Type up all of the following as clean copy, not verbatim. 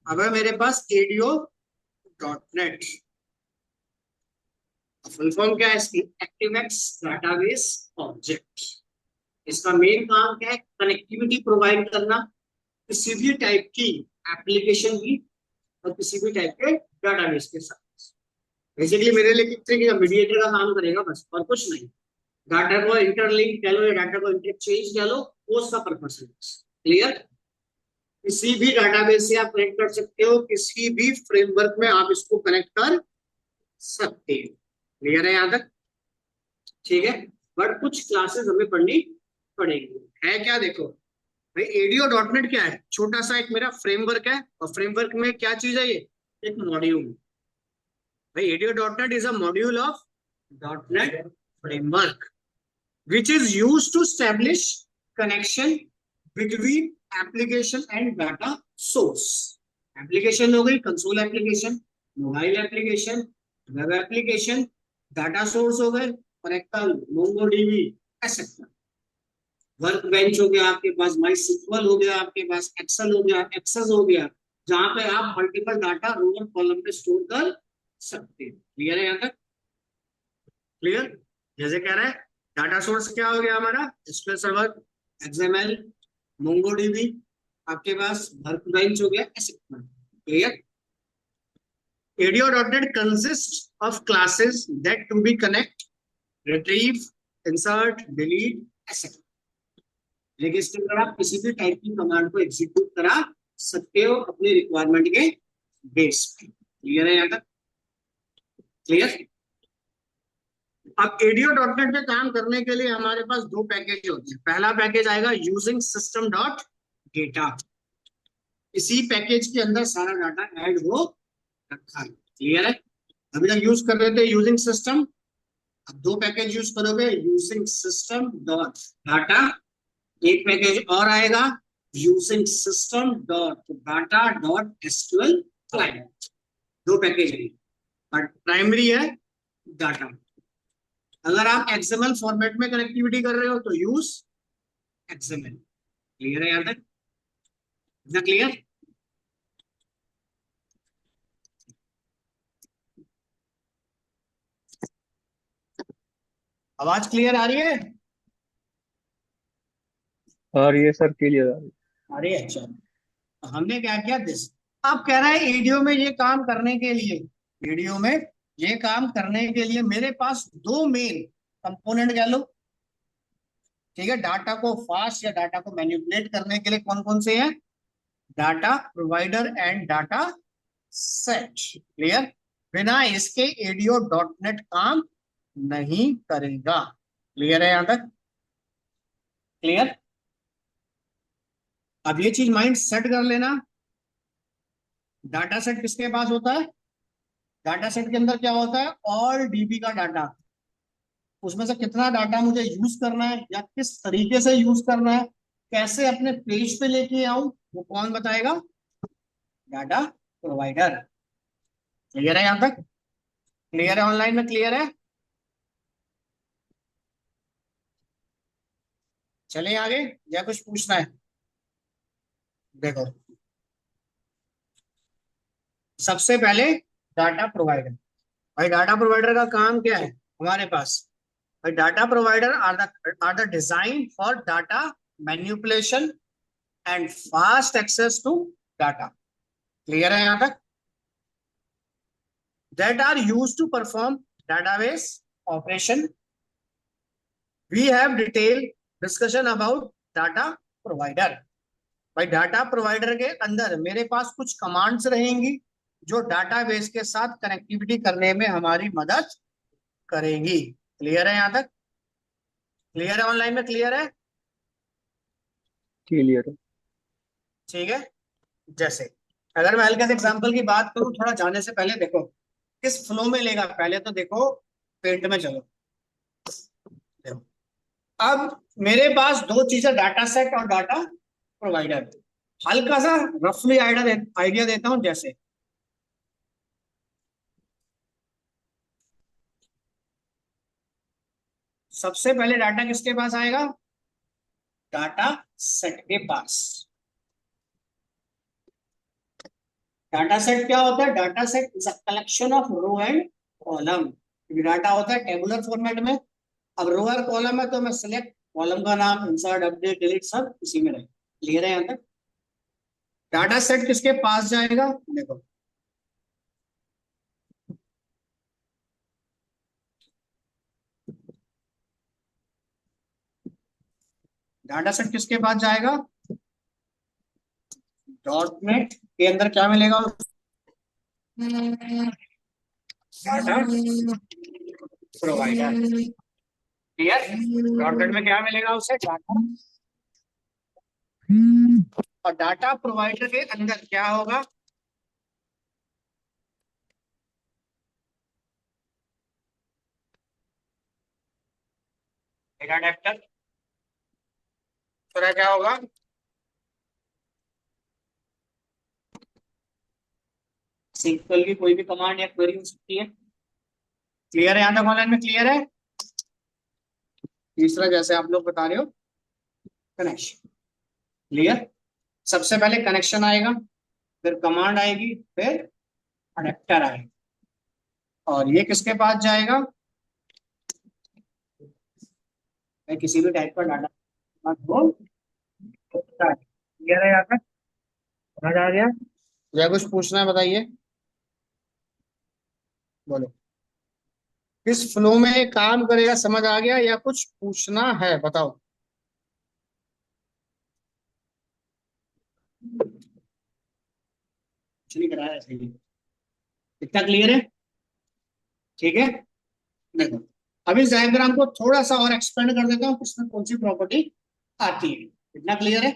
अब है मेरे पास ADO dot net. Full form क्या है इसकी? ActiveX database object. इसका मेन काम क्या है? कनेक्टिविटी प्रोवाइड करना किसी भी टाइप की एप्लीकेशन की और किसी भी टाइप के डाटाबेस के साथ। बेसिकली मेरे लिए कितने की मीडिएटर का काम करेगा बस, और कुछ नहीं। डाटा को इंटरलिंक कह लो या डाटा को इंटरचेंज कह लो, वो उसका पर्पस है। क्लियर? किसी भी डाटाबेस से आप कनेक्ट कर सकते हो, किसी भी फ्रेमवर्क में आप इसको कनेक्ट कर सकते हो। क्लियर है यहां तक? ठीक है। बट कुछ क्लासेस हमें पढ़नी पड़ेगी। है क्या? देखो भाई, एडीओ डॉट नेट क्या है? छोटा सा एक मेरा फ्रेमवर्क है, और फ्रेमवर्क में क्या चीज है? ये एक मॉड्यूल। भाई ADO dot net is a module of dot net framework which is used to establish connection between application and data source. Application हो गई console application, mobile application, web application, data source हो गए oracle, mongodb, etcetera. Work bench हो गया आपके पास, माई sequel हो गया आपके पास, एक्सेल हो गया, एक्सेस हो गया, जहां पे आप मल्टीपल डाटा रो और कॉलम में स्टोर कर सकते हैं। क्लियर है यहाँ तक? क्लियर? जैसे कह रहा है, डाटा सोर्स क्या हो गया हमारा? एसक्यूएल सर्वर, एक्सएमएल, मोंगोडीबी, आपके पास वर्कबेंच हो गया, ऐसे। Clear? ADO.NET consists of classes that to be connect, retrieve, insert, delete, etc. लेकिन इसके अंदर आप किसी भी टाइप की कमांड को एग्जीक्यूट करा सकते हो अपने रिक्वायरमेंट के बेस पे। क्लियर है यहाँ तक? क्लियर? अब एडीओ डॉट नेट पे काम करने के लिए हमारे पास दो पैकेज होते हैं। पहला पैकेज आएगा यूजिंग सिस्टम डॉट डेटा। इसी पैकेज के अंदर सारा डाटा ऐड हो रखा है। क्लियर है? अभी तक यूज कर रहे थे यूजिंग सिस्टम, अब दो पैकेज यूज करोगे, यूजिंग सिस्टम डॉट डाटा। एक पैकेज और आएगा using system dot data dot SQL client. दो पैकेज है, बट प्राइमरी है डाटा। अगर आप एक्सएमएल फॉर्मेट में कनेक्टिविटी कर रहे हो तो यूज एक्सएमएल। क्लियर है यहां तक? इतना क्लियर? आवाज क्लियर आ रही है? और ये सर क्लियर आ रही अरे अच्छा। तो हमने क्या किया दिस। आप कह रहा है ईडीओ में ये काम करने के लिए, ईडीओ में ये काम करने के लिए मेरे पास दो मेन कंपोनेंट कह लो। ठीक है, डाटा को फास्ट या डाटा को मैनिपुलेट करने के लिए कौन कौन से हैं? Data provider and data set. Clear? बिना इसके एडीओ डॉट नेट काम नहीं करेगा। क्लियर है यहां तक? क्लियर? अब ये चीज माइंड सेट कर लेना। डाटा सेट किसके पास होता है? डाटा सेट के अंदर क्या होता है? ऑल डीबी का डाटा। उसमें से कितना डाटा मुझे यूज करना है या किस तरीके से यूज करना है, कैसे अपने पेज पे लेके आऊं, वो कौन बताएगा? Data provider. क्लियर है यहां तक? क्लियर है? ऑनलाइन में क्लियर है? चले आगे या कुछ पूछना है? देखो, सबसे पहले डाटा प्रोवाइडर। भाई डाटा प्रोवाइडर का काम क्या है हमारे पास? भाई data provider are the design for data manipulation and fast access to data. Clear है यहां तक? That are use to perform database operation. We have detail discussion about data provider. भाई डाटा प्रोवाइडर के अंदर मेरे पास कुछ कमांड्स रहेंगी जो डाटाबेस के साथ कनेक्टिविटी करने में हमारी मदद करेंगी। क्लियर है यहां तक? क्लियर है? ऑनलाइन में क्लियर है? क्लियर है। ठीक है। जैसे अगर मैं हल्के से एग्जांपल की बात करूं, थोड़ा जाने से पहले देखो किस फ्लो में लेगा, पहले तो देखो पेंट में चलो। देखो, अब मेरे पास दो चीजें, डाटा सेट और डाटा प्रोवाइडर। हल्का सा रफली आइडिया देता हूं। जैसे सबसे पहले डाटा किसके पास आएगा? डाटा सेट के पास। डाटा सेट क्या होता है? Data set is a collection of row and column. Data होता है टेबुलर फॉर्मेट में। अब रो और कॉलम है तो मैं सिलेक्ट कॉलम का नाम, इंसर्ट, अपडेट, डिलीट सब इसी में रहे। क्लियर है यहाँ तक? डाटा सेट किसके पास जाएगा? देखो, डाटा सेट किसके पास जाएगा? डॉट नेट के अंदर क्या मिलेगा? Data provider. Clear? Dot net में क्या मिलेगा उसे? डाटा। और डाटा प्रोवाइडर के अंदर क्या होगा? Data adapter. तो क्या होगा? सिंपल की कोई भी कमांड या क्वेरी हो सकती है। क्लियर है यहाँ तक? ऑनलाइन में क्लियर है? तीसरा जैसे आप लोग बता रहे हो, कनेक्शन। क्लियर? सबसे पहले कनेक्शन आएगा, फिर कमांड आएगी, फिर अडेप्टर आएगा। और ये किसके पास जाएगा? मैं किसी भी टाइप का डाटा हो सकता है। क्लियर है यहाँ तक? समझ आ गया? या कुछ पूछना है बताइए, बोलो। किस फ्लो में काम करेगा समझ आ गया, या कुछ पूछना है बताओ। कुछ नहीं कराया ऐसे ही। इतना क्लियर है? ठीक है। देखो, अब इस डायग्राम को थोड़ा सा और एक्सपेंड कर देता हूँ, इसमें कौन सी प्रॉपर्टी आती है। इतना क्लियर है?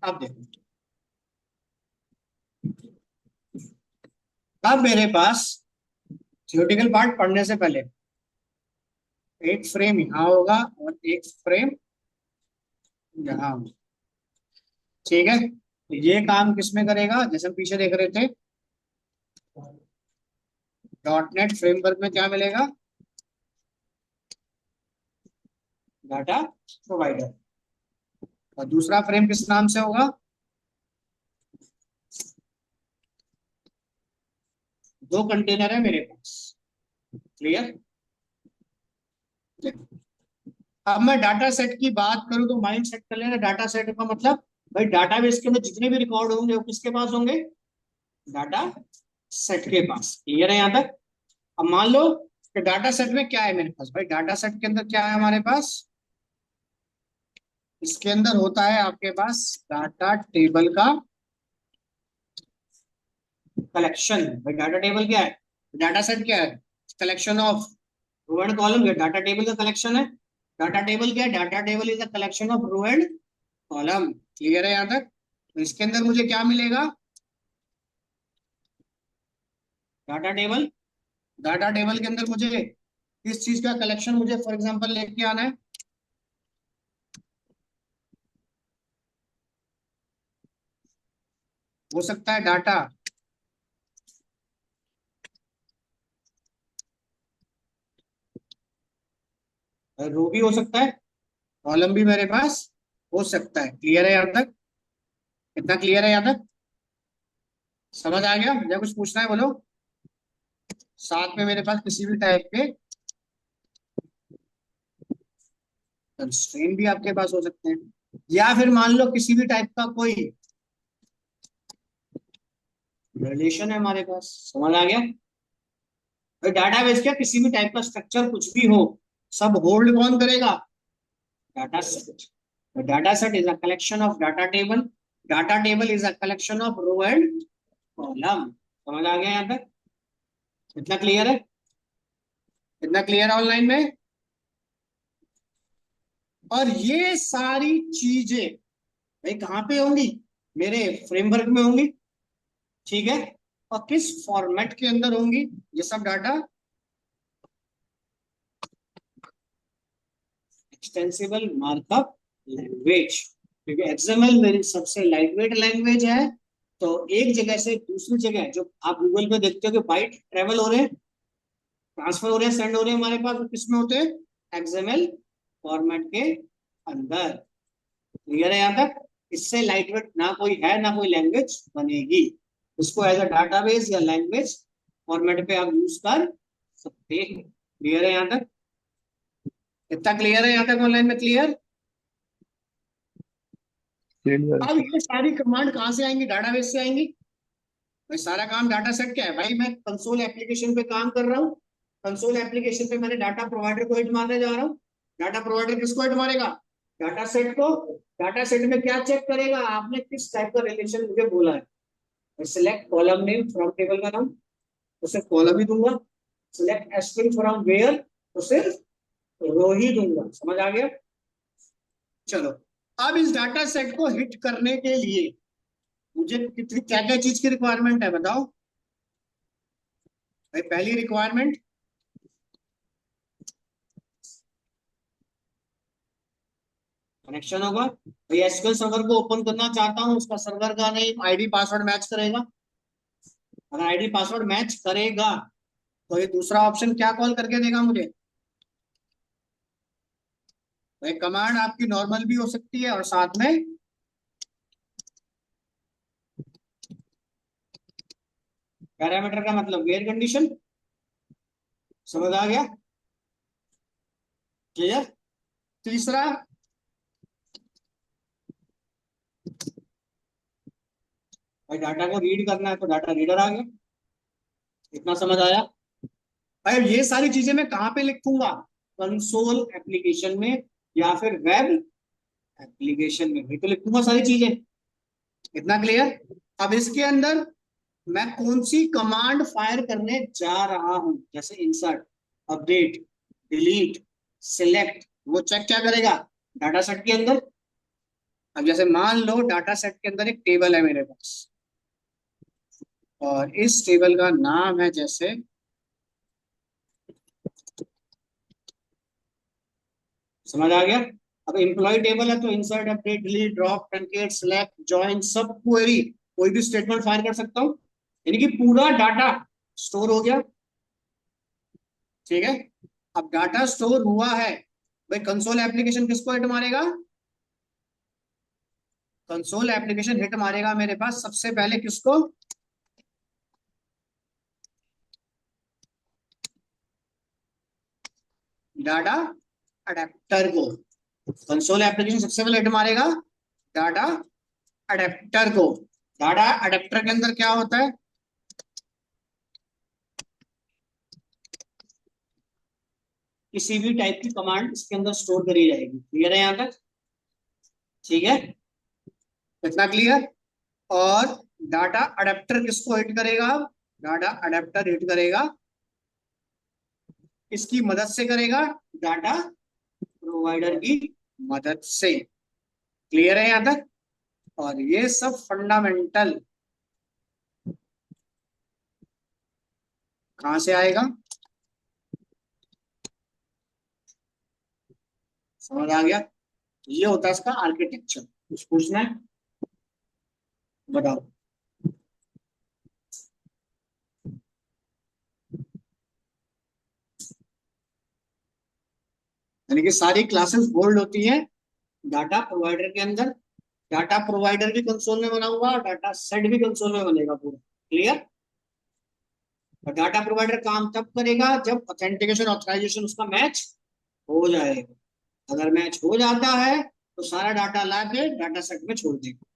अब देखो, अब मेरे पास थियोरेटिकल पार्ट पढ़ने से पहले एक फ्रेम यहाँ होगा और एक फ्रेम यहाँ होगा। ठीक है, तो ये काम किसमें करेगा? जैसे हम पीछे देख रहे थे, डॉट नेट फ्रेमवर्क में क्या मिलेगा? Data provider. और दूसरा फ्रेम किस नाम से होगा? दो कंटेनर है मेरे पास। क्लियर? अब मैं डाटा सेट की बात करूं तो माइंड सेट कर लेना, डाटा सेट का मतलब भाई डाटाबेस के अंदर जितने भी रिकॉर्ड होंगे वो किसके पास होंगे? डाटा सेट के पास। क्लियर है यहाँ तक? अब मान लो कि डाटा सेट में क्या है मेरे पास? भाई डाटा सेट के अंदर क्या है हमारे पास? इसके अंदर होता है आपके पास डाटा टेबल का कलेक्शन। भाई डाटा टेबल क्या है? डाटा सेट क्या है? Collection of row and column. ये डाटा टेबल का कलेक्शन है। डाटा टेबल क्या है? Data table is a collection of row and column. Clear है यहाँ तक? तो इसके अंदर मुझे क्या मिलेगा? Data table. डाटा टेबल के अंदर मुझे किस चीज का कलेक्शन मुझे फॉर एग्जांपल लेके आना है? हो सकता है डाटा, रो भी हो सकता है, कॉलम भी मेरे पास हो सकता है। क्लियर है यहाँ तक? कितना क्लियर है यहाँ तक? समझ आ गया? या कुछ पूछना है बोलो। साथ में मेरे पास किसी भी टाइप के कंस्ट्रेंट भी आपके पास हो सकते हैं, या फिर मान लो किसी भी टाइप का कोई रिलेशन है हमारे पास। समझ आ गया? डाटाबेस क्या, किसी भी टाइप का स्ट्रक्चर कुछ भी हो, सब होल्ड कौन करेगा? Data set. Data set is a collection of data table. Data table is a collection of row and column. समझ आ गया यहाँ तक? इतना क्लियर है? इतना क्लियर है ऑनलाइन में? और ये सारी चीजें भाई कहाँ पे होंगी? मेरे फ्रेमवर्क में होंगी। ठीक है, और किस फॉर्मेट के अंदर होंगी ये सब डाटा? Extensible markup language. क्योंकि एक्सएमएल मेरी सबसे लाइटवेट लैंग्वेज है। तो एक जगह से दूसरी जगह जो आप गूगल पे देखते हो कि बाइट ट्रेवल हो रहे हैं, ट्रांसफर हो रहे हैं, सेंड हो रहे हैं, हमारे पास वो किसमें होते हैं? एक्सएमएल फॉर्मेट के अंदर। क्लियर है यहाँ तक? इससे लाइटवेट ना कोई है ना कोई लैंग्वेज बनेगी। इसको एज अ डाटाबेस या लैंग्वेज फॉर्मेट पे आप यूज कर सकते हैं। क्लियर है यहाँ तक? इतना क्लियर है यहाँ तक? ऑनलाइन में क्लियर? क्लियर अब सर। ये सारी कमांड कहाँ से आएंगी? डाटाबेस से आएंगी। भाई सारा काम डाटा सेट क्या है भाई? मैं कंसोल एप्लीकेशन पे काम कर रहा हूँ। कंसोल एप्लीकेशन पे मैंने डाटा प्रोवाइडर को हिट मारने जा रहा हूँ। डाटा प्रोवाइडर किसको हिट मारेगा? डाटा सेट को। डाटा सेट में क्या चेक करेगा? आपने किस टाइप का रिलेशन मुझे बोला है। Select column name from table का नाम, तो सिर्फ कॉलम ही दूंगा। सिलेक्ट स्ट्रिंग फ्रॉम वेयर, तो सिर्फ रो ही दूंगा। समझ आ गया? चलो, अब इस डाटा सेट को हिट करने के लिए मुझे कितनी क्या क्या चीज की रिक्वायरमेंट है बताओ भाई। पहली रिक्वायरमेंट कनेक्शन होगा भाई। एसक्यूएल सर्वर को ओपन करना चाहता हूं, उसका सर्वर का नेम आईडी पासवर्ड मैच करेगा। अगर आईडी पासवर्ड मैच करेगा तो ये दूसरा ऑप्शन क्या कॉल करके देगा मुझे? भाई कमांड आपकी नॉर्मल भी हो सकती है और साथ में पैरामीटर का मतलब वेयर कंडीशन। समझ आ गया? क्लियर? तीसरा, भाई डाटा को रीड करना है तो डाटा रीडर आ गया। इतना समझ आया? भाई ये सारी चीजें मैं कहाँ पे लिखूंगा? कंसोल एप्लीकेशन में या फिर वेब एप्लीकेशन में भी तो लिखूंगा सारी चीजें। इतना क्लियर? अब इसके अंदर मैं कौन सी कमांड फायर करने जा रहा हूं, जैसे इंसर्ट, अपडेट, डिलीट, सिलेक्ट, वो चेक क्या करेगा डाटा सेट के अंदर? अब जैसे मान लो डाटा सेट के अंदर एक टेबल है मेरे पास, और इस टेबल का नाम है जैसे, समझ आ गया? अब एम्प्लॉय टेबल है तो insert, update, delete, drop, truncate, select, join, सब क्वेरी, कोई भी स्टेटमेंट फायर कर सकता हूं। यानी कि पूरा डाटा स्टोर हो गया। ठीक है? अब डाटा स्टोर हुआ है, भाई कंसोल एप्लीकेशन किसको हिट मारेगा? कंसोल एप्लीकेशन हिट मारेगा मेरे पास सबसे पहले किसको? डाटा अडेप्टर को। कंसोल एप्लीकेशन सबसे पहले हिट मारेगा डाटा अडेप्टर को। डाटा अडेप्टर के अंदर क्या होता है? किसी भी टाइप की कमांड इसके अंदर स्टोर करी जाएगी। क्लियर है यहाँ तक? ठीक है? इतना क्लियर? और डाटा अडेप्टर किसको हिट करेगा? डाटा अडेप्टर हिट करेगा, किसकी मदद से करेगा? डाटा प्रोवाइडर की मदद से। क्लियर है यहाँ तक? और ये सब फंडामेंटल कहां से आएगा? समझ आ गया? ये होता है इसका आर्किटेक्चर। कुछ पूछना है? बताओ। यानी कि सारी क्लासेस होल्ड होती हैं डाटा प्रोवाइडर के अंदर। डाटा प्रोवाइडर भी कंसोल में बना हुआ, डाटा सेट भी कंसोल में बनेगा पूरा। क्लियर? और डाटा प्रोवाइडर काम तब करेगा जब ऑथेंटिकेशन ऑथराइजेशन उसका मैच हो जाएगा। अगर मैच हो जाता है तो सारा डाटा ला के डाटा सेट में छोड़ देगा।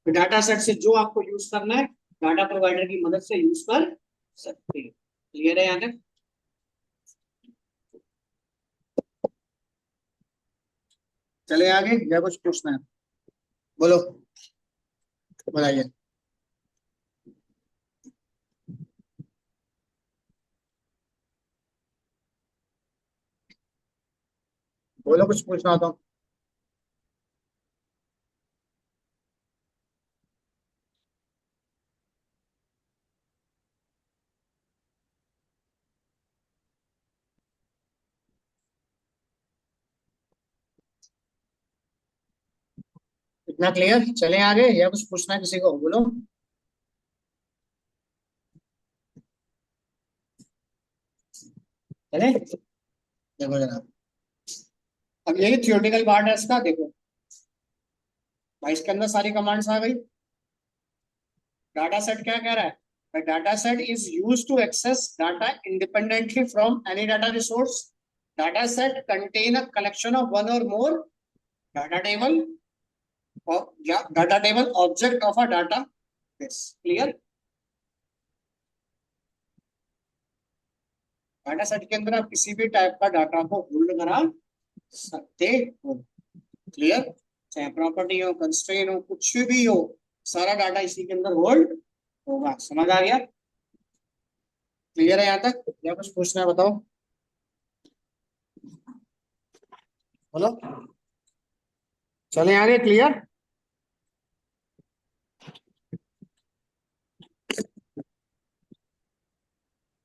तो डाटा सेट से जो आपको यूज करना है डाटा प्रोवाइडर की मदद से यूज कर सकते हैं। क्लियर है यहाँ तक? चले आगे या कुछ पूछना है? बोलो, बताइए। बोलो, कुछ पूछना हो तो। इतना क्लियर? चले आगे या कुछ पूछना है किसी को? बोलो। चले, देखो जरा। अब यही थियोरेटिकल पार्ट है इसका, देखो। भाई इसके अंदर सारी कमांड्स आ गई। डाटा सेट क्या कह रहा है, data set is use to access data independently from any data resource. Data set contain a collection of one or more data table या data table object of a data. Clear. Data set के अंदर आप किसी भी type का data को hold करा सकते हो। क्लियर। चाहे प्रॉपर्टी हो, कंस्ट्रेन हो, कुछ भी हो, सारा डाटा इसी के अंदर होल्ड होगा। समझ आ गया? क्लियर है यहाँ तक या कुछ पूछना है बताओ? बोलो। चले आगे। क्लियर।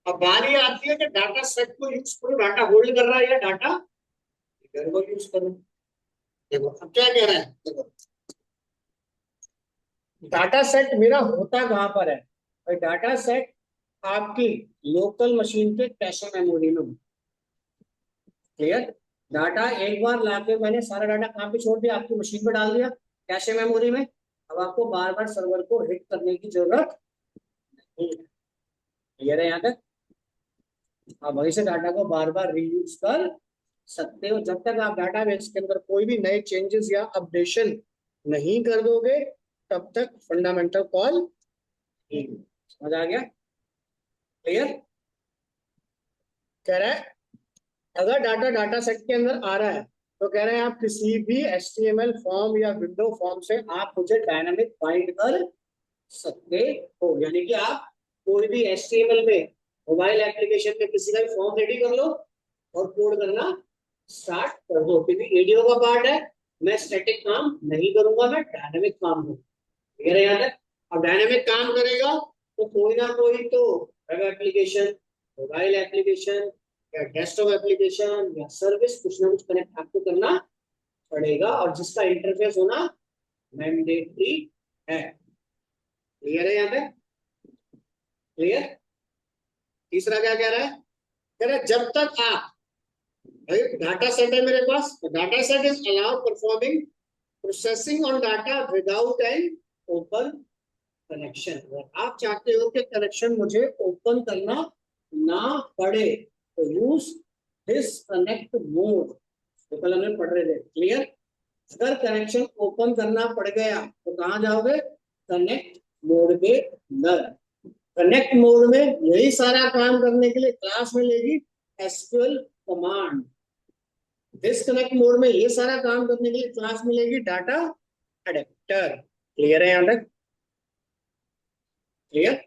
अब बारी आती है कि डाटा सेट को यूज करो, डाटा होल्ड कर रहा है या डाटा को यूज करो। देखो अब क्या कह रहा है, देखो डाटा सेट मेरा होता कहां पर है, और डाटा सेट आपकी लोकल मशीन के कैशे मेमोरी में। क्लियर। डाटा एक बार लाके मैंने सारा डाटा कहाँ पे छोड़ दिया, आपकी मशीन पे डाल दिया कैशे मेमोरी में। अब आपको बार बार सर्वर को हिट करने की जरूरत नहीं है। क्लियर है यहाँ तक? आप वहीं से डाटा को बार बार रीयूज कर सकते हो। जब तक आप डाटाबेस के अंदर कोई भी नए चेंजेस या अपडेशन नहीं कर दोगे तब तक फंडामेंटल कॉल नहीं। समझ आ गया? क्लियर। कह रहा है अगर डाटा डाटा सेट के अंदर आ रहा है तो कह रहे हैं आप किसी भी HTML फॉर्म या विंडो फॉर्म से आप मुझे डायनामिक बाइंड कर सकते हो। यानी कि आप कोई भी HTML में मोबाइल एप्लीकेशन में किसी का भी फॉर्म रेडी कर लो और कोड करना स्टार्ट कर दो। क्योंकि एडीओ का पार्ट है, मैं स्टैटिक काम नहीं करूंगा, मैं डायनामिक काम करूंगा। क्लियर है यहाँ तक? अब डायनामिक काम करेगा तो कोई ना कोई तो वेब एप्लीकेशन, मोबाइल एप्लीकेशन या डेस्कटॉप एप्लीकेशन या सर्विस कुछ ना कुछ कनेक्ट आपको करना पड़ेगा, और जिसका इंटरफेस होना मैंडेटरी है। क्लियर है यहाँ पे? क्लियर। तीसरा क्या कह रहा है, कह रहा है जब तक आप, डाटा सेट है मेरे पास, data set is allow performing processing on data without an open connection. अगर आप चाहते हो कि कनेक्शन मुझे ओपन करना ना पड़े तो यूज डिस्कनेक्ट मोड, तो कल हमने पढ़ रहे थे। क्लियर। अगर कनेक्शन ओपन करना पड़ गया तो कहां जाओगे, कनेक्ट मोड के अंदर। कनेक्ट मोड में यही सारा काम करने के लिए क्लास में लेगी एसक्यूएल कमांड। डिस्कनेक्ट मोड में ये सारा काम करने के लिए क्लास मिलेगी डाटा अडेप्टर। क्लियर है यहां तक? Clear.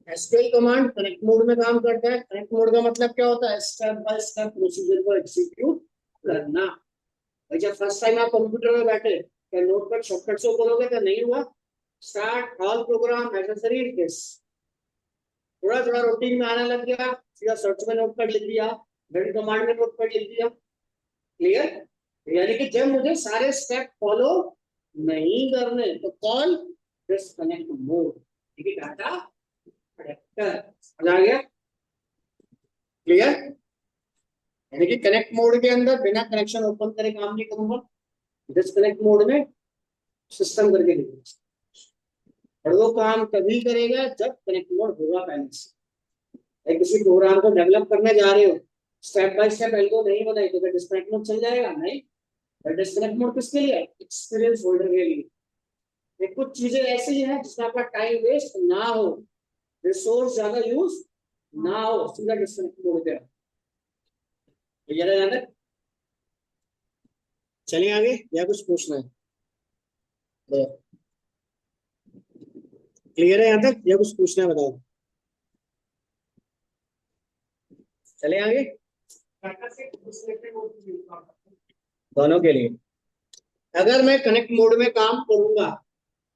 SQL command connect mode में काम करता है। कनेक्ट मोड का मतलब क्या होता है, स्टेप बाय स्टेप प्रोसीजर को एग्जीक्यूट करना। भाई जब फर्स्ट टाइम आप कंप्यूटर में बैठे क्या नोटपैड शॉर्टकट से करोगे, क्या नहीं हुआ? Start all programme necessary this, थोड़ा थोड़ा रूटीन में आने लग गया, सीधा सर्च में नोटपैड लिख दिया, रन कमांड में नोटपैड लिख दिया। क्लियर। यानी कि जब मुझे सारे स्टेप फॉलो नहीं करने तो कॉल डिस्कनेक्ट मोड, ठीक है, डाटा अडेप्टर। समझ आ गया? क्लियर। यानी कि कनेक्ट मोड के अंदर बिना कनेक्शन ओपन करे काम नहीं करूंगा, डिस्कनेक्ट मोड में सिस्टम करके देखूंगा। और वो काम तभी करेगा जब कनेक्ट मोड होगा पहले से। किसी प्रोग्राम को डेवलप करने जा रहे हो, स्टेप बाय स्टेप एल्गो नहीं बनाई तो डिस्कनेक्ट मोड चल जाएगा? नहीं। डिस्कनेक्ट मोड किसके लिए? एक्सपीरियंस होल्डर के लिए। ये कुछ चीजें ऐसी हैं जिसमें आपका टाइम वेस्ट ना हो, रिसोर्स ज्यादा यूज ना हो, सीधा डिस्कनेक्ट मोड पे। क्लियर है यहाँ तक? चलिए आगे, या कुछ पूछना है? क्लियर है यहाँ तक या कुछ पूछना है बताओ? चले आगे। दोनों के लिए अगर मैं कनेक्ट मोड में काम करूंगा,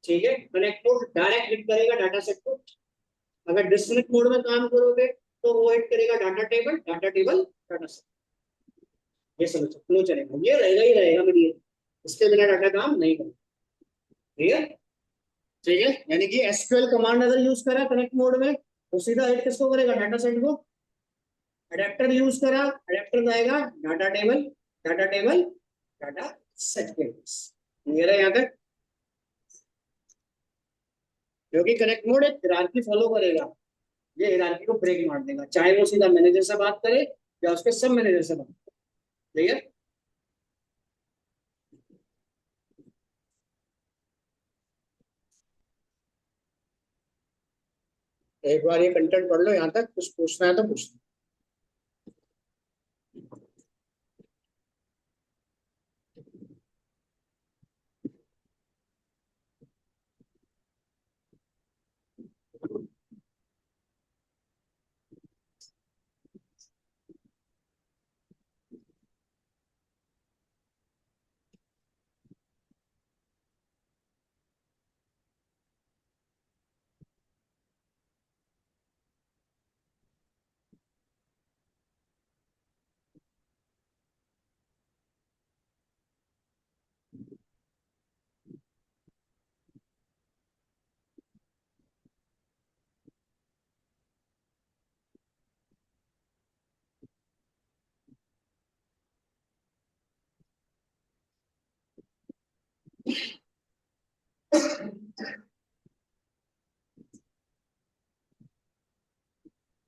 ठीक है, कनेक्ट मोड डायरेक्ट हिट करेगा डाटा सेट को। अगर डिस्कनेक्ट मोड में काम करोगे तो वो हिट करेगा data table, data table data set. ये समझो फ्लो चलेगा, ये रहेगा ही रहेगा मेरी, इसके बिना डाटा काम नहीं करेगा। ठीक है? ठीक है, यानी कि एसक्यूएल कमांड अगर यूज करा कनेक्ट मोड में तो सीधा हिट किसको करेगा, डाटा सेट को। अडेप्टर यूज करा, अडेप्टर जाएगा data table, data table data set के पास। क्लियर है यहाँ तक? क्योंकि कनेक्ट मोड एक हिरार्की फॉलो करेगा, ये हिरार्की को ब्रेक मार देगा, चाहे वो सीधा मैनेजर से बात करे या उसके सब मैनेजर से बात करे। क्लियर? एक बार ये कंटेंट पढ़ लो, यहाँ तक कुछ पूछना है तो पूछ लो।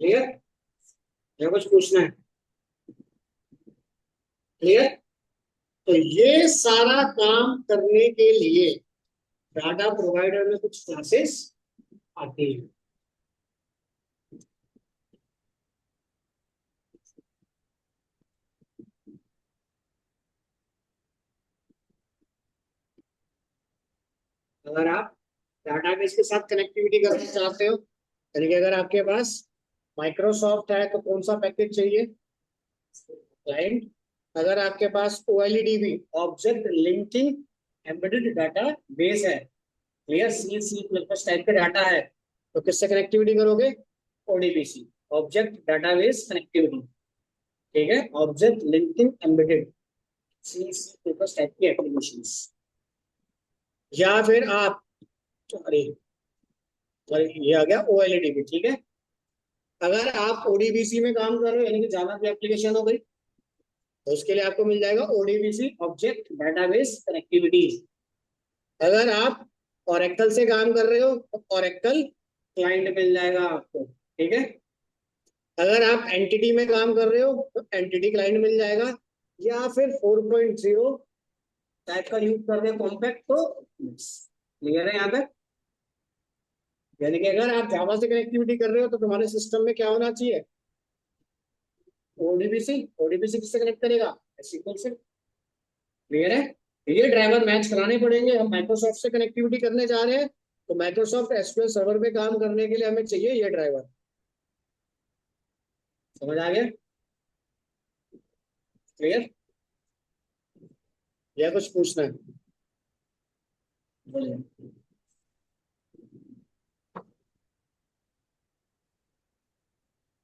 क्लियर? या कुछ पूछना है? क्लियर? तो ये सारा काम करने के लिए डाटा प्रोवाइडर में कुछ क्लासेस आती है। अगर आप डाटाबेस के साथ कनेक्टिविटी करना चाहते हो, यानी कि अगर आपके पास माइक्रोसॉफ्ट है तो कौन सा पैकेज चाहिए? क्लाइंट। अगर आपके पास OLEDB object linking embedded data base है, क्लियर, सी सी प्लस प्लस टाइप के डाटा है, तो किससे कनेक्टिविटी करोगे? ODBC, object database connectivity. ठीक है, ऑब्जेक्ट लिंकिंग एम्बेडेड सी सी प्लस प्लस टाइप की एप्लीकेशंस। या फिर आप, अरे ये आ गया OLEDB, ठीक है। अगर आप ODBC में काम कर रहे हो, यानी कि जावा की एप्लीकेशन हो गई, तो उसके लिए आपको मिल जाएगा ODBC ऑब्जेक्ट डाटाबेस कनेक्टिविटी। अगर आप ओरेकल से काम कर रहे हो तो ओरेकल क्लाइंट मिल जाएगा आपको, ठीक है। अगर आप एंटिटी में काम कर रहे हो तो एंटिटी क्लाइंट मिल जाएगा, या फिर 4.0 टाइप का यूज कर रहे हो कॉम्पैक्ट, तो क्लियर है यहाँ तक? यानी कि अगर आप जावा से कनेक्टिविटी कर रहे हो तो तुम्हारे सिस्टम में क्या होना चाहिए? ODBC। ODBC किससे कनेक्ट करेगा? SQL से। क्लियर है? ये ड्राइवर मैच कराने पड़ेंगे। हम माइक्रोसॉफ्ट से कनेक्टिविटी करने जा रहे हैं, तो माइक्रोसॉफ्ट SQL सर्वर पे काम करने के लिए हमें चाहिए ये ड्राइवर। समझ आ गया? क्लियर? या कुछ पूछना है? बोलिए।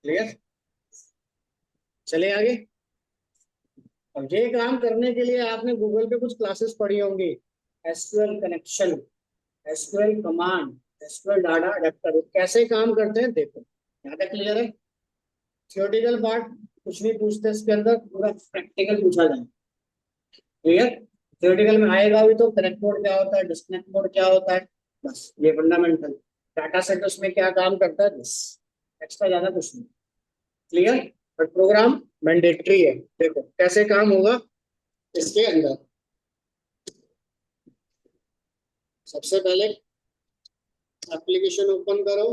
क्लियर? चले आगे। अब ये काम करने के लिए आपने गूगल पे कुछ क्लासेस पढ़ी होंगी। SQL connection, SQL command, SQL data adapter कैसे काम करते हैं देखो। यहाँ तक क्लियर है? थियोरेटिकल पार्ट कुछ नहीं पूछते इसके अंदर, पूरा प्रैक्टिकल पूछा जाए। क्लियर? थियोरेटिकल में आएगा भी तो कनेक्ट मोड क्या होता है, डिस्कनेक्ट मोड क्या होता है, बस ये फंडामेंटल। डाटा सेट उसमें क्या काम करता है, बस, एक्स्ट्रा ज्यादा कुछ नहीं। क्लियर? बट प्रोग्राम मैंडेटरी है। देखो कैसे काम होगा इसके अंदर। सबसे पहले एप्लीकेशन ओपन करो।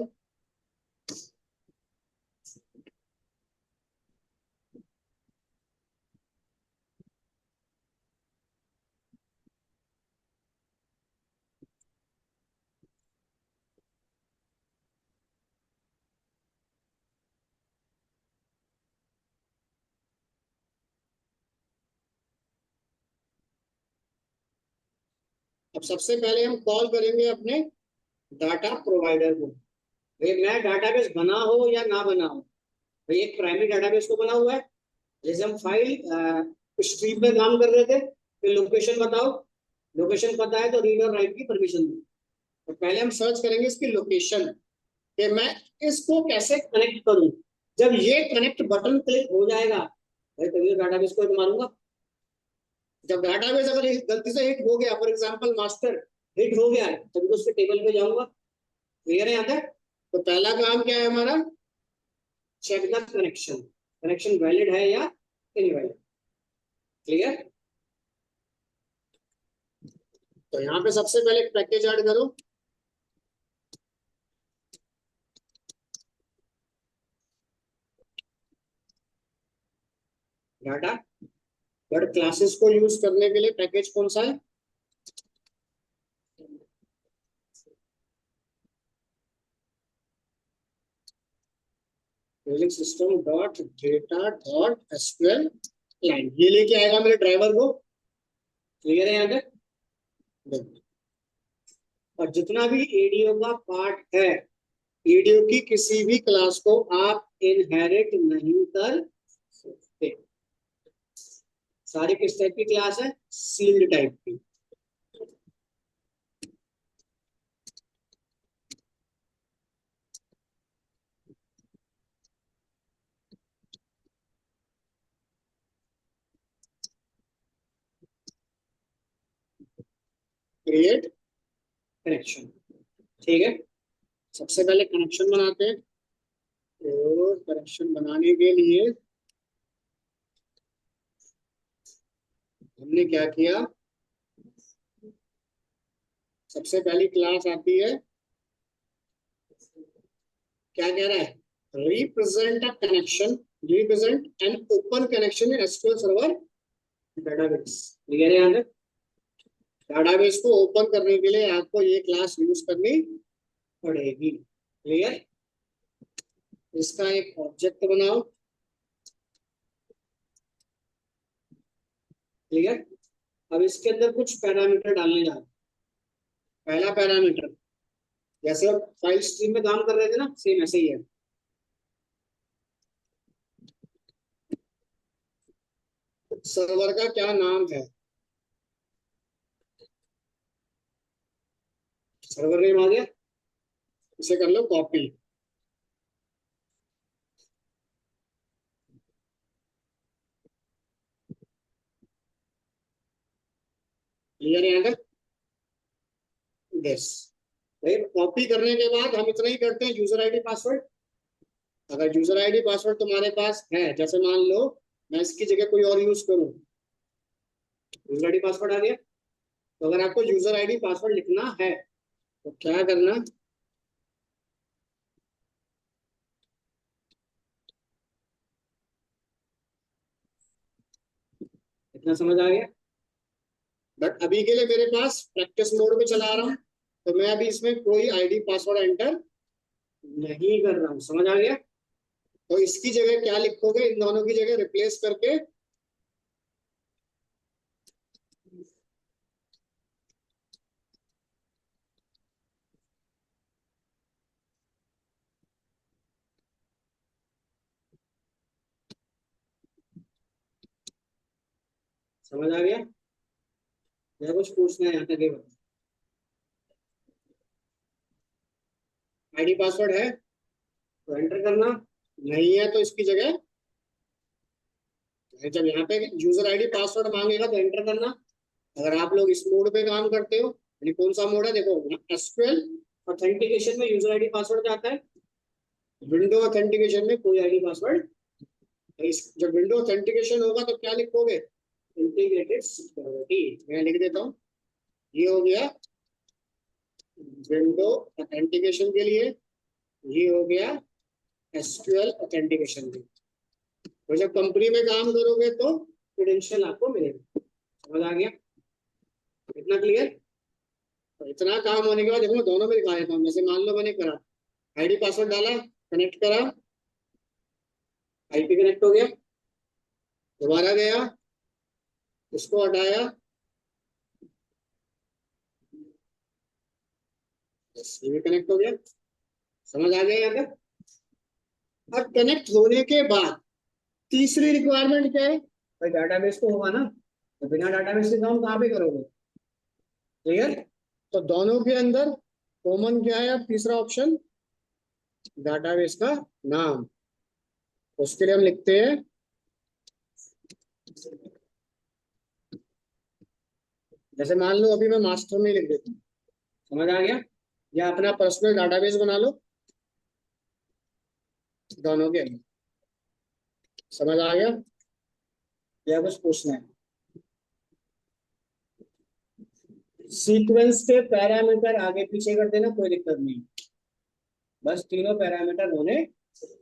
अब सबसे पहले हम कॉल करेंगे अपने डाटा प्रोवाइडर को। भाई मैं डाटाबेस बना हो या ना बना हो, भाई एक प्राइमरी डाटाबेस तो बना हुआ है, जैसे हम फाइल स्ट्रीम पे काम कर रहे थे, फिर लोकेशन बताओ, लोकेशन पता है तो रीड और राइट की परमिशन दो। तो पहले हम सर्च करेंगे इसकी लोकेशन, कि मैं इसको कैसे कनेक्ट करूं। जब ये कनेक्ट बटन क्लिक हो जाएगा, भाई तभी तो डाटाबेस को मारूंगा। जब डाटाबेस अगर गलती से हिट हो गया, फॉर एग्जांपल मास्टर हिट हो गया है, तभी तो उसके टेबल पे जाऊंगा। क्लियर है यहाँ तक? तो पहला काम क्या है हमारा? Check the connection, connection valid है या इनवैलिड। क्लियर? तो यहाँ पे सबसे पहले एक पैकेज ऐड करो। डाटा बट क्लासेस को यूज करने के लिए पैकेज कौन सा है? System dot data dot SQL client, ये लेके आएगा मेरे ड्राइवर को। क्लियर है यहाँ तक? और जितना भी एडीओ का पार्ट है, एडीओ की किसी भी क्लास को आप इनहेरिट नहीं कर सकते। सारी किस टाइप की क्लास है? सील्ड टाइप की। क्रिएट कनेक्शन, ठीक है। सबसे पहले कनेक्शन बनाते हैं। और कनेक्शन बनाने के लिए हमने क्या किया? सबसे पहली क्लास आती है, क्या कह रहा है? Represent a connection, represent N open connection in SQL server database. Clear है यहाँ तक? डेटाबेस को ओपन करने के लिए आपको ये क्लास यूज करनी पड़ेगी। क्लियर? इसका एक ऑब्जेक्ट बनाओ। क्लियर? अब इसके अंदर कुछ पैरामीटर डालने जा रहे हैं। पहला पैरामीटर, जैसे आप फाइल स्ट्रीम में काम कर रहे थे ना, सेम ऐसे ही है। सर्वर का क्या नाम है? सर्वर नेम आ गया, इसे कर लो कॉपी। क्लियर है यहाँ तक? यस। भाई कॉपी करने के बाद हम इतना ही करते हैं, यूजर आईडी पासवर्ड। अगर यूजर आईडी पासवर्ड तुम्हारे पास है, जैसे मान लो मैं इसकी जगह कोई और यूज करूं, यूजर आईडी पासवर्ड आ गया। तो अगर आपको यूजर आईडी पासवर्ड लिखना है तो क्या करना? इतना समझ आ गया? बट अभी के लिए मेरे पास प्रैक्टिस मोड में चला रहा हूँ, तो मैं अभी इसमें कोई आईडी पासवर्ड एंटर नहीं कर रहा हूँ। समझ आ गया? तो इसकी जगह क्या लिखोगे? इन दोनों की जगह रिप्लेस करके समझ आ गया? या कुछ पूछना है यहाँ तक? आईडी पासवर्ड है तो एंटर करना, नहीं है तो इसकी जगह, जब यहाँ पे यूजर आईडी पासवर्ड मांगेगा तो एंटर करना। अगर आप लोग इस मोड पे काम करते हो, यानी कौन सा मोड है देखो, एसक्यूएल ऑथेंटिकेशन में यूजर आईडी पासवर्ड जाता है, विंडो ऑथेंटिकेशन में कोई आईडी पासवर्ड। जब विंडो ऑथेंटिकेशन होगा तो क्या लिखोगे? Integrated security. मैं लिख देता हूँ, ये हो गया विंडो ऑथेंटिकेशन के लिए, ये हो गया एसक्यूएल ऑथेंटिकेशन के लिए। तो जब कंपनी में काम करोगे तो क्रेडेंशियल आपको मिलेगा। समझ आ गया? इतना क्लियर? तो इतना काम होने के बाद देखो मैं दोनों में दिखा देता हूँ। जैसे मान लो मैंने करा, आईडी पासवर्ड डाला, कनेक्ट करा, आईपी कनेक्ट हो गया, दोबारा गया, इसको हटाया, ये भी कनेक्ट हो गया। समझ आ गया यहाँ तक? और कनेक्ट होने के बाद तीसरी रिक्वायरमेंट क्या है? भाई डाटाबेस तो होगा ना, तो बिना डाटाबेस के काम कहाँ पे करोगे? क्लियर? तो दोनों के अंदर कॉमन क्या है? अब तीसरा ऑप्शन, डाटाबेस का नाम। उसके लिए हम लिखते हैं जैसे मान लो अभी मैं मास्टर में लिख देता हूँ, समझ आ गया, या अपना पर्सनल डाटाबेस बना लो, दोनों के लिए। समझ आ गया या कुछ पूछना है? सीक्वेंस के पैरामीटर आगे पीछे कर देना, कोई दिक्कत नहीं, बस तीनों पैरामीटर होने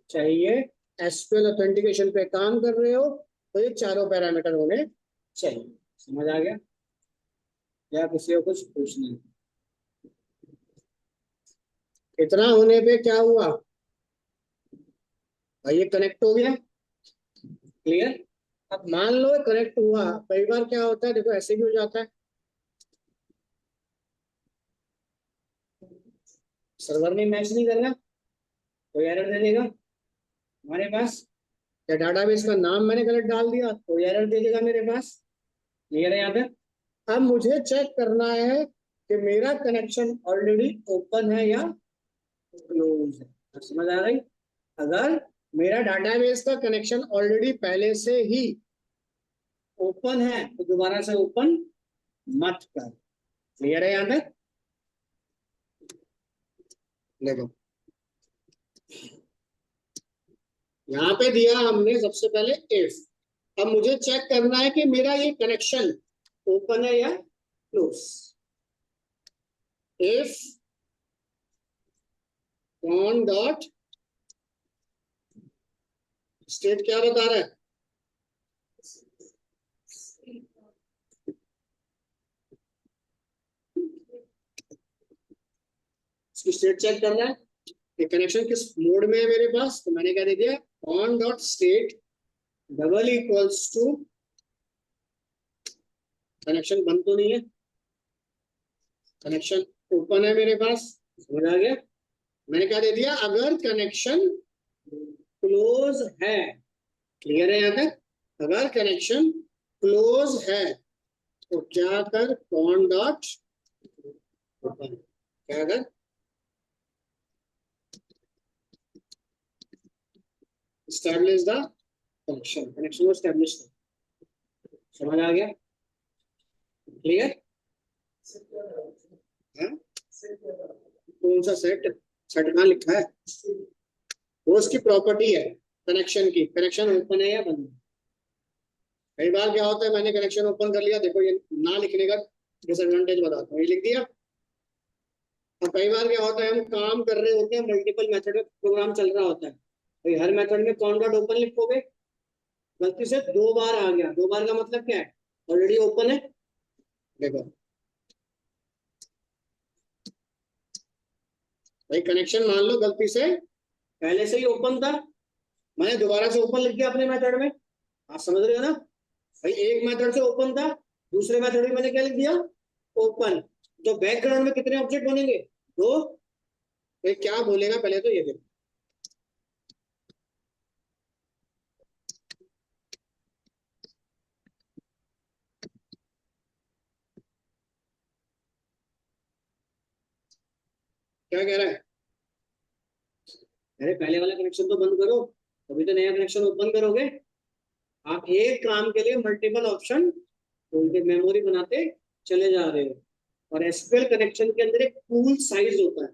चाहिए। एसक्यूएल ऑथेंटिकेशन पे काम कर रहे हो तो ये चारों पैरामीटर होने चाहिए। समझ आ गया या किसी को कुछ पूछना है? इतना होने पे क्या हुआ भाई, ये कनेक्ट हो गया, क्लियर। अब मान लो कनेक्ट हुआ, कई बार क्या होता है देखो, ऐसे भी हो जाता है, सर्वर ने मैच नहीं करना, तो एरर दे देगा हमारे पास, या डाटाबेस का नाम मैंने गलत डाल दिया तो एरर दे देगा मेरे पास। क्लियर है यहाँ पे? अब मुझे चेक करना है कि मेरा कनेक्शन ऑलरेडी ओपन है या क्लोज है। समझ आ गई? अगर मेरा डाटाबेस का कनेक्शन ऑलरेडी पहले से ही ओपन है तो दोबारा से ओपन मत कर। क्लियर है यहाँ तक? देखो यहाँ पे दिया हमने सबसे पहले इफ। अब मुझे चेक करना है कि मेरा ये कनेक्शन ओपन है या close. If cone dot state क्या बता रहा है, इसकी स्टेट चेक करना है कि कनेक्शन किस मोड में है मेरे पास, तो मैंने क्या दे दिया, on dot state double equals to, connection बंद तो नहीं है, कनेक्शन ओपन है मेरे पास। समझ आ गया? मैंने क्या दे दिया, अगर कनेक्शन क्लोज है, क्लियर है यहाँ तक, अगर कनेक्शन क्लोज है तो क्या कर, कॉन डॉट ओपन, क्या कर, स्टैब्लिश द कनेक्शन, कनेक्शन को स्टैब्लिश कर। समझ आ गया? क्लियर है? कौन सा सेट, सेट कहाँ लिखा है, वो उसकी प्रॉपर्टी है कनेक्शन की, कनेक्शन ओपन है या बंद है। कई बार क्या होता है, मैंने कनेक्शन ओपन कर लिया, देखो ये ना लिखने का डिसएडवांटेज बताता हूँ, ये लिख दिया। और कई बार क्या होता है, हम काम कर रहे होते हैं, मल्टीपल मेथड में प्रोग्राम चल रहा होता है, तो हर मेथड में कौन डॉट ओपन लिखोगे, गलती से दो बार आ गया, दो बार का मतलब क्या है, ऑलरेडी ओपन है। देखो भाई, कनेक्शन मान लो गलती से पहले से ही ओपन था, मैंने दोबारा से ओपन लिख दिया अपने मेथड में, आप समझ रहे हो ना भाई, एक मेथड से ओपन था, दूसरे मेथड में मैंने क्या लिख दिया, ओपन। तो बैकग्राउंड में कितने ऑब्जेक्ट बनेंगे, दो। भाई क्या बोलेगा पहले तो ये देखो, क्या कह रहा है, अरे पहले वाला कनेक्शन तो बंद करो, अभी तो नया कनेक्शन ओपन करोगे। आप एक काम के लिए मल्टीपल ऑप्शन उनके मेमोरी बनाते चले जा रहे हो। और एसक्यूएल कनेक्शन के अंदर एक पूल साइज होता है,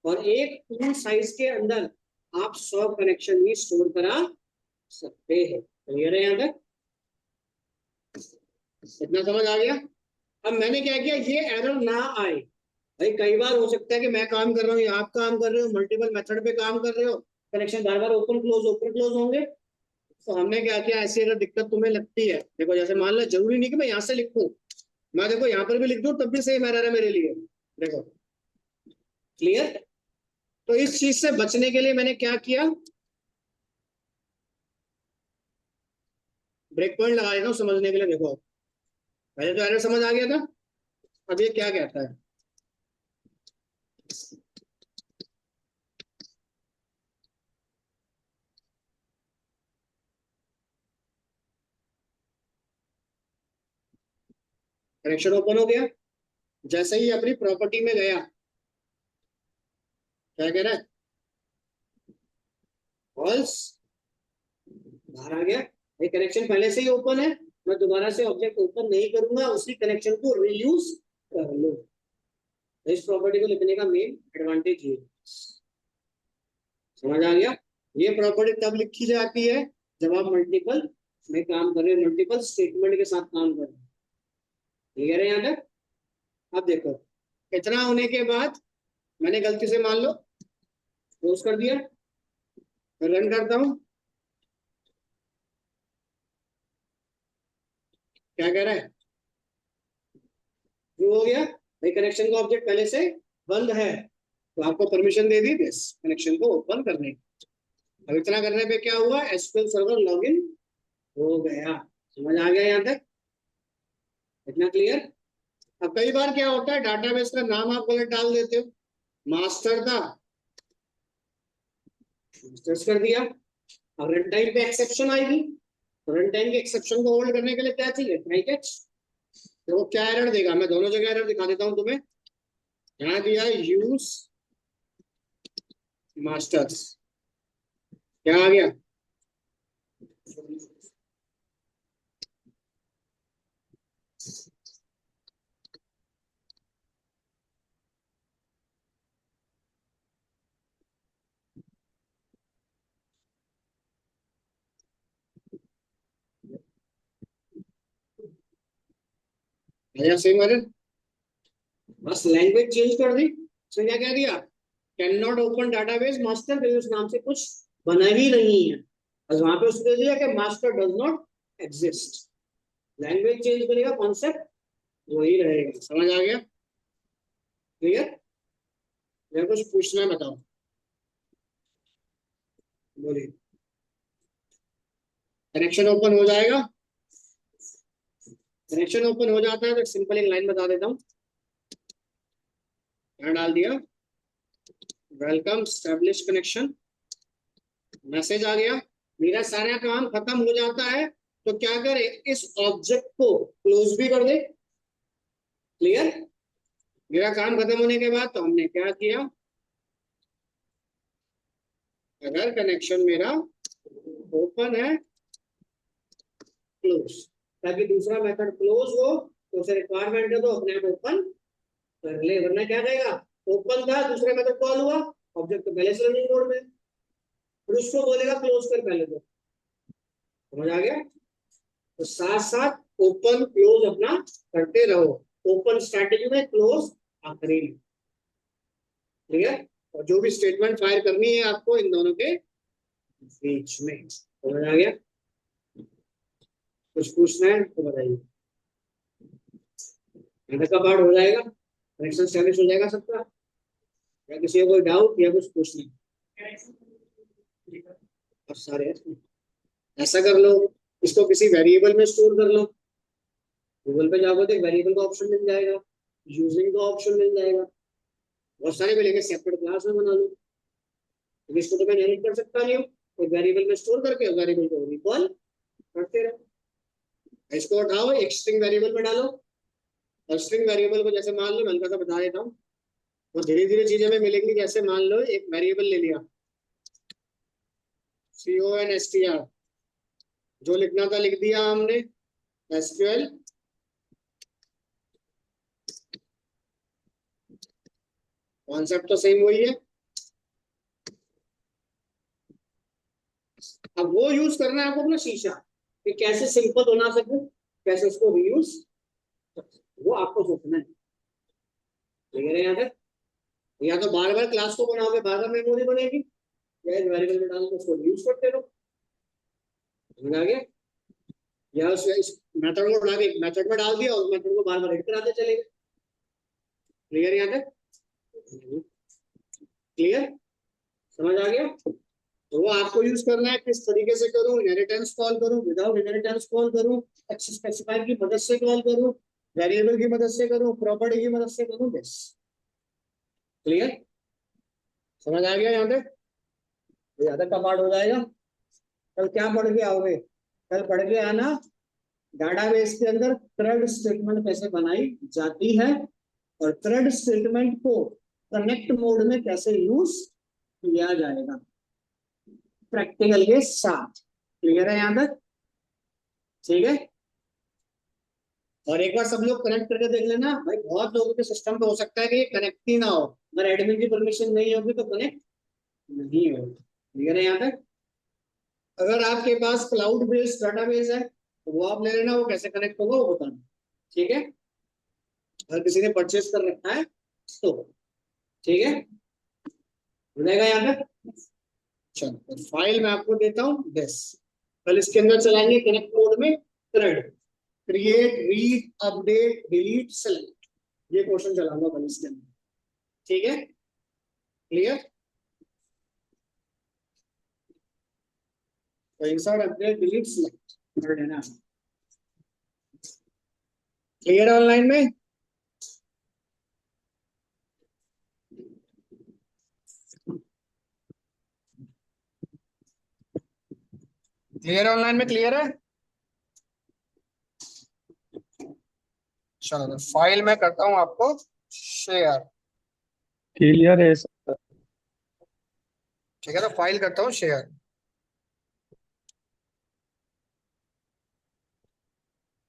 और एक पूल साइज के अंदर आप 100 कनेक्शन भी स्टोर करा सकते हैं। क्लियर है यहाँ तक? इतना समझ आ गया? अब मैंने क्या किया, ये एरर ना आए। भाई कई बार हो सकता है कि मैं काम कर रहा हूँ या आप काम कर रहे हो, मल्टीपल मेथड पे काम कर रहे हो, कनेक्शन बार बार ओपन क्लोज होंगे। तो हमने क्या किया, ऐसी अगर दिक्कत तुम्हें लगती है, देखो जैसे मान लो, जरूरी नहीं कि मैं यहाँ से लिखूं, मैं देखो यहाँ पर भी लिख दूं तब भी सेम एरर है मेरे लिए। देखो क्लियर? तो इस चीज से बचने के लिए मैंने क्या किया, ब्रेक पॉइंट लगा देता हूँ समझने के लिए। देखो पहले तो एरर समझ आ गया था, अब ये क्या कहता है, कनेक्शन ओपन हो गया, जैसे ही अपनी प्रॉपर्टी में गया, क्या कह रहा है, फॉल्स, बाहर आ गया। ये कनेक्शन पहले से ही ओपन है, मैं दोबारा से ऑब्जेक्ट ओपन नहीं करूंगा, उसी कनेक्शन को रीयूज कर लो। इस प्रॉपर्टी को लिखने का मेन एडवांटेज ये, समझ आ गया। ये प्रॉपर्टी तब लिखी जाती है जब आप मल्टीपल में काम कर रहे हैं, मल्टीपल स्टेटमेंट के साथ काम कर रहे हैं। क्लियर है यहाँ तक? अब देखो, इतना होने के बाद मैंने गलती से मान लो क्लोज कर दिया, रन करता हूं, क्या कह रहा है? जो हो गया भाई, कनेक्शन का ऑब्जेक्ट पहले से बंद है, तो आपको permission they the this connection को ओपन करने की। अब इतना करने पे क्या हुआ, एसक्यूएल सर्वर लॉगिन हो गया। समझ आ गया यहाँ तक? इतना क्लियर? अब कई बार क्या होता है, डाटाबेस का नाम आप गलत डाल देते हो, मास्टर था मास्टर्स कर दिया। अब रन टाइम पे एक्सेप्शन आएगी, तो रन टाइम के एक्सेप्शन को होल्ड करने के लिए क्या चाहिए, ट्राई कैच। तो वो क्या एरर देगा, मैं दोनों जगह एरर दिखा देता हूं तुम्हें। यहाँ दिया यूज मास्टर्स, क्या आ गया, आया सेम एरर। बस लैंग्वेज चेंज कर दी, इसने क्या कह दिया, can not open database master, क्योंकि उस नाम से कुछ बना ही नहीं है। बस वहां पे उसने दिया कि master does not exist. Language change करेगा, कॉन्सेप्ट वही रहेगा। समझ आ गया? क्लियर? या कुछ पूछना है बताओ, बोलिए। कनेक्शन ओपन हो जाएगा, कनेक्शन ओपन हो जाता है तो सिंपल एक लाइन बता देता हूँ, यहाँ डाल दिया वेलकम स्टैब्लिश कनेक्शन, मैसेज आ गया, मेरा सारा काम खत्म हो जाता है। तो क्या करे, इस ऑब्जेक्ट को क्लोज भी कर दे। क्लियर? मेरा काम खत्म होने के बाद तो हमने क्या किया, अगर कनेक्शन मेरा ओपन है, क्लोज, ताकि दूसरा मेथड क्लोज हो तो उसे रिक्वायरमेंट है तो अपने आप ओपन कर ले, वरना क्या रहेगा, ओपन था, दूसरा मेथड कॉल हुआ, ऑब्जेक्ट तो पहले से रनिंग मोड में, फिर उसको बोलेगा क्लोज कर पहले। तो समझ आ गया? तो साथ साथ ओपन क्लोज अपना करते रहो, ओपन स्ट्रैटेजी में, क्लोज आखिरी में। ठीक है? और जो भी स्टेटमेंट फायर करनी है आपको इन दोनों के बीच में। समझ आ गया? कुछ पूछना है तो बताइए। का पार्ट हो जाएगा, कनेक्शन स्टैब्लिश हो जाएगा सबका, या किसी को कोई डाउट या कुछ पूछना है? और सारे ऐसा कर लो, इसको किसी वेरिएबल में स्टोर कर लो, गूगल पे जाओगे तो एक वेरिएबल का ऑप्शन मिल जाएगा, यूजिंग का ऑप्शन मिल जाएगा, बहुत सारे मिलेंगे, सेपरेट क्लास में बना लो। तो इसको तो मैं इनहेरिट कर सकता नहीं हूँ, एक वेरिएबल में स्टोर करके वेरिएबल को रिकॉल करते रहो। इसको उठाओ, एक स्ट्रिंग वेरिएबल में डालो, और स्ट्रिंग वेरिएबल को जैसे मान लो, मैं हल्का सा बता देता हूँ, तो धीरे धीरे चीजें में मिलेंगी। जैसे मान लो एक वेरिएबल ले लिया, CONSTR, जो लिखना था लिख दिया हमने, SQL कॉन्सेप्ट तो सेम वही है। अब वो यूज करना है आपको अपना शीशा, कि कैसे सिंपल बना सके, कैसे उसको रीयूज, वो आपको सोचना है। क्लियर है यहाँ तक? या तो बार बार क्लास को बनाओगे, बार बार मेमोरी बनेगी, या एक वेरिएबल में डाल के उसको यूज करते रहो। समझ आ गया? या इस मेथड को उठा के मेथड में डाल दिया और मेथड को बार बार एडिट कराते चलेंगे। क्लियर यहाँ तक? क्लियर? समझ आ गया? तो वो आपको यूज करना है, किस तरीके से करूं, इनहेरिटेंस कॉल करूं, विदाउट इनहेरिटेंस कॉल करूं, एक्सेस स्पेसिफायर की मदद से कॉल करूं, वेरिएबल की मदद से करूं, प्रॉपर्टी की मदद से करूं, बस। क्लियर? समझ आ गया यहाँ तक? ज्यादा का पार्ट हो जाएगा। कल क्या पढ़ के आओगे, कल पढ़ के आना डाटाबेस के अंदर थ्रेड स्टेटमेंट कैसे बनाई जाती है, और थ्रेड स्टेटमेंट को कनेक्ट मोड में कैसे यूज किया जाएगा, प्रैक्टिकल के साथ। क्लियर है यहाँ तक? ठीक है? और एक बार सब लोग कनेक्ट करके देख लेना भाई, बहुत लोगों के सिस्टम पे हो सकता है कि ये कनेक्ट ही ना हो, अगर एडमिन की परमिशन नहीं होगी तो कनेक्ट नहीं होगा। क्लियर है यहाँ तक? अगर आपके पास क्लाउड बेस्ड डाटाबेस है तो वो आप ले लेना, वो कैसे कनेक्ट होगा वो बताना। ठीक है, अगर किसी ने परचेज कर रखा है तो। ठीक है, हो जाएगा यहाँ तक? चलो फाइल मैं आपको देता हूँ दिस, कल इसके अंदर चलाएंगे कनेक्ट मोड में thread, create read update delete select, ये क्वेश्चन चलाऊंगा कल इसके अंदर। ठीक है, क्लियर? तो इंसर्ट अपडेट डिलीट सेलेक्ट कर लेना। क्लियर है ऑनलाइन में? क्लियर है ऑनलाइन में? क्लियर है? चलो फाइल मैं करता हूँ आपको शेयर। क्लियर है सर। ठीक है, तो फाइल करता हूँ शेयर।